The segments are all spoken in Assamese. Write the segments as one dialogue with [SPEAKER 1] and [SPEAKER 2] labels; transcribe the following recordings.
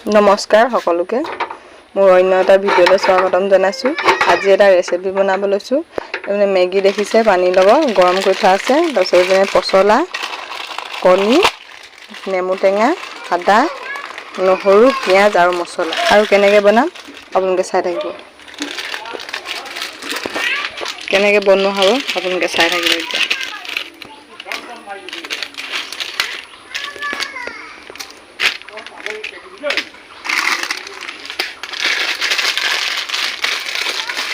[SPEAKER 1] নমস্কাৰ সকলোকে মোৰ অন্য এটা ভিডিঅ'লৈ স্বাগতম জনাইছোঁ। আজি এটা ৰেচিপি বনাব লৈছোঁ। এনে মেগী দেখিছে পানীৰ লগত গৰম কৰি থোৱা আছে। তাৰপিছত এনে পচলা, কণী, নেমু টেঙা, আদা, নহৰু, পিঁয়াজ আৰু মছলা আৰু কেনেকৈ বনাম আপোনালোকে চাই থাকিব। কেনেকৈ বনোৱা হ'ব আপোনালোকে চাই থাকিব এতিয়া।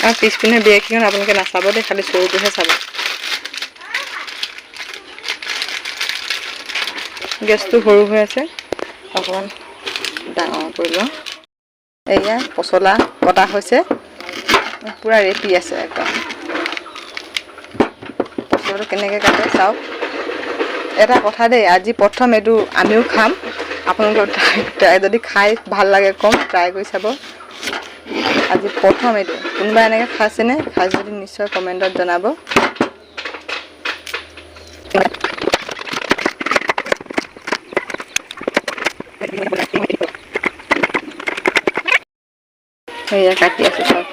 [SPEAKER 1] আৰু পিছপিনে বিয়াখন আপোনালোকে নাচাব দেই, খালি চৰুটোহে চাব। গেছটো সৰু হৈ আছে, অকণমান ডাঙৰ কৰি লওঁ। এয়া পচলা কটা হৈছে, পূৰা ৰেডি আছে একদম। পচলাটো কেনেকৈ কাটে চাওক। এটা কথা দেই, আজি প্ৰথম এইটো আমিও খাম। আপোনালোকে যদি খাই ভাল লাগে কম, ট্ৰাই কৰি চাব। আজি প্ৰথম এইটো, কোনোবা এনেকৈ খাইছেনে? খাই যদি নিশ্চয় কমেণ্টত জনাব। সেয়া কাটি আছোঁ চব।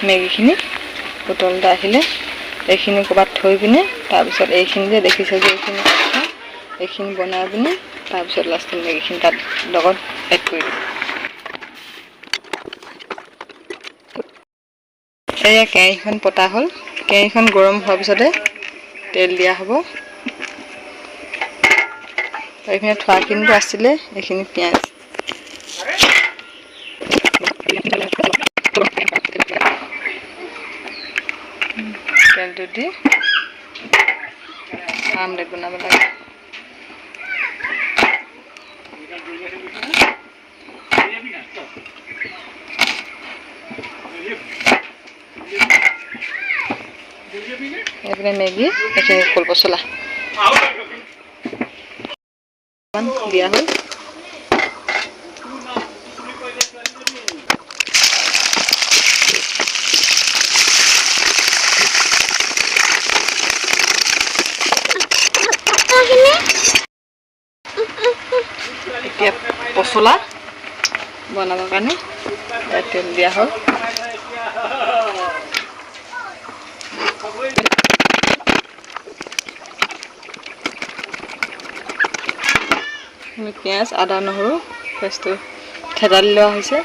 [SPEAKER 1] মেগীখিনি উতলতে আহিলে এইখিনি ক'ৰবাত থৈ পিনে, তাৰপিছত এইখিনি যে দেখিছে যে এইখিনি বনাই পিনে, তাৰপিছত লাষ্টত মেগীখিনি তাত লগত এড কৰি দিম। এয়া কেৰাহীখন পতা হ'ল। কেৰাহীখন গৰম হোৱাৰ পিছতে তেল দিয়া হ'ব। এইখিনি থোৱাখিনিতো আছিলে, এইখিনি পিঁয়াজ তেলটো দি আমলেট বনাব লাগে। এইপিনে মেগী, এইখিনি কল পচলা দিয়া হ'ল। এতিয়া পচলা বনাবৰ কাৰণে তেল দিয়া হ'ল। পিঁয়াজ, আদা, নহৰু পেষ্টটো থেতালি লোৱা হৈছে।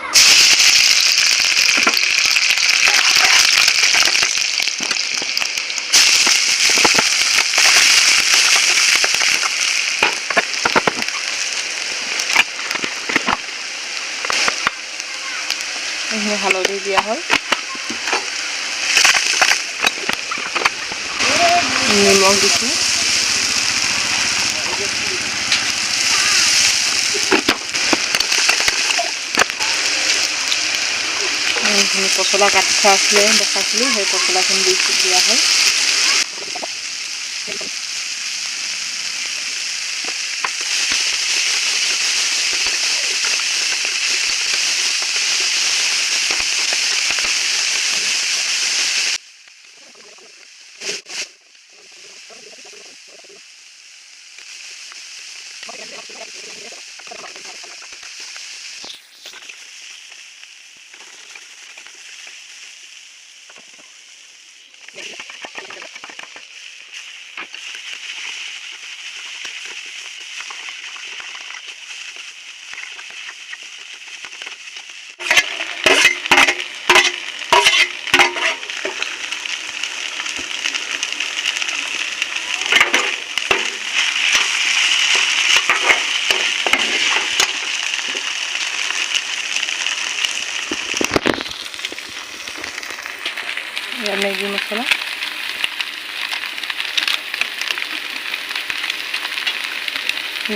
[SPEAKER 1] এইখিনি হালধি দিয়া হ'ল, নিমখ দিছোঁ, এইখিনি পচলা কাটি থোৱা আছিলে দেখাইছিলোঁ, সেই পচলাখিনি দিয়া হ'ল। মেগী মছলা,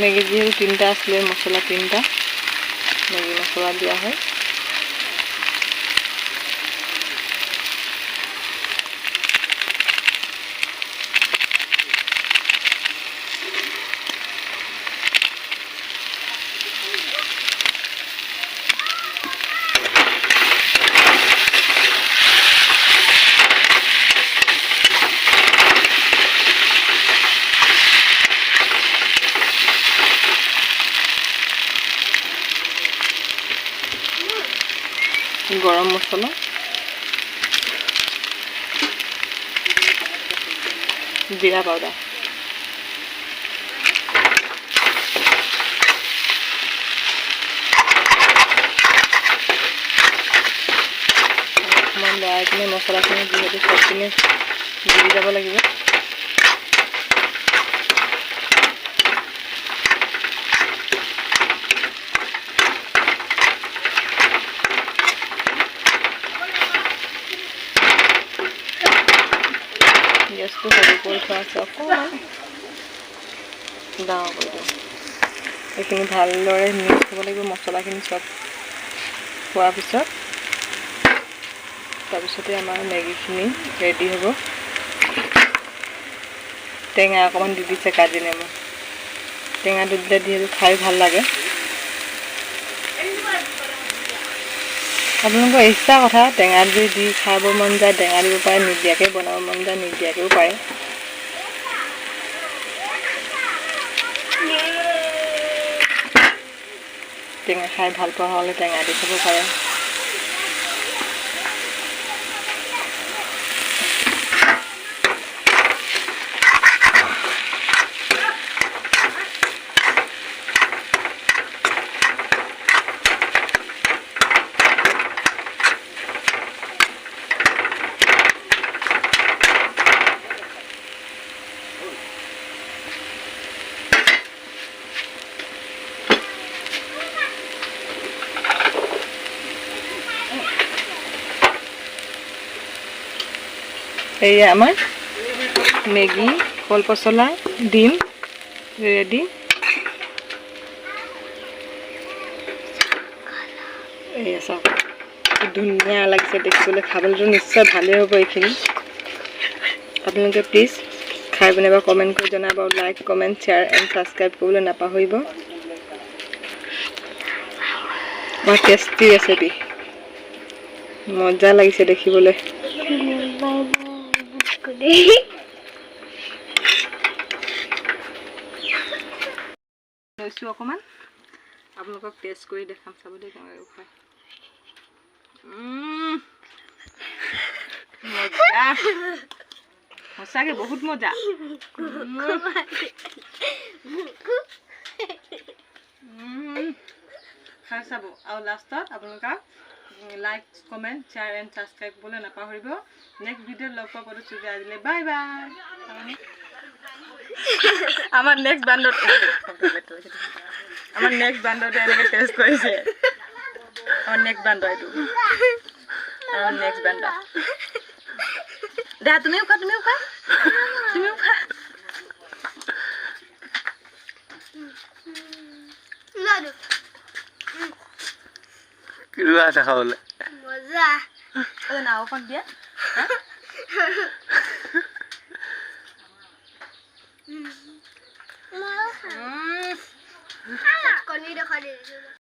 [SPEAKER 1] মেগী যিহেতু তিনিটা আছিলে, মছলা তিনিটা মেগী মছলা দিয়া হয়। গৰম মছলা, জিৰা পাউডাৰ, অকণমান লৰাই কিনে মছলাখিনি যিহেতু চবখিনি দি যাব লাগিব। গেছটো সৰু কৰি থোৱা আছে, অকণমান ডাঙৰ কৰি দিওঁ। এইখিনি ভালদৰে মিক্স হ'ব লাগিব মছলাখিনি চব হোৱাৰ পিছত। তাৰপিছতে আমাৰ মেগীখিনি ৰেডি হ'ব। টেঙা অকণমান দি দিছে, কাজি নেমু। টেঙাটো দিলে যিহেতু খাই ভাল লাগে। আপোনালোকৰ ইচ্ছা কথা, টেঙা যদি দি খাব মন যায় টেঙা দিব পাৰে, নিদিয়াকৈ বনাব মন যায় নিদিয়াকৈও পাৰে। টেঙা খাই ভাল পোৱা হ'লে টেঙা দি খাব পাৰে। এয়া আমাৰ মেগী, কল পচলা, ডিম ৰেডি। এয়া চাওক, ধুনীয়া লাগিছে দেখিবলৈ, খাবলৈতো নিশ্চয় ভালেই হ'ব এইখিনি। আপোনালোকে প্লিজ খাই পিনে বা কমেণ্ট কৰি জনাব। Like, comment, share and subscribe কৰিবলৈ নাপাহৰিব। বৰ টেষ্টি ৰেচিপি, মজা লাগিছে দেখিবলৈ। লৈছোঁ অকণমান, আপোনালোকক টেষ্ট কৰি দেখাম, চাব দেই কেনেকৈ খাই। মজা, সঁচাকৈ বহুত মজা। খাই চাব। আৰু লাষ্টত আপোনালোকক like, comment, share and subscribe কৰিবলৈ নাপাহৰিব। নেক্সট ভিডিঅ'ত লগ পোৱা প্ৰতিশ্ৰুতি আজিলৈ বাই বাই। আমাৰ নেক্সট বান্দৰটোৱে এনেকৈ টেষ্ট কৰিছে। আমাৰ নেক্সট বান্দৰ এইটো, আমাৰ নেক্সট বান্দৰ। দে তুমিও খা, তুমিও খা, তুমিও খা।
[SPEAKER 2] কিবা আছে খাবলৈ
[SPEAKER 3] মজা।
[SPEAKER 1] নাও অকণ দিয়া।
[SPEAKER 3] কণী দেখা দিছোঁ।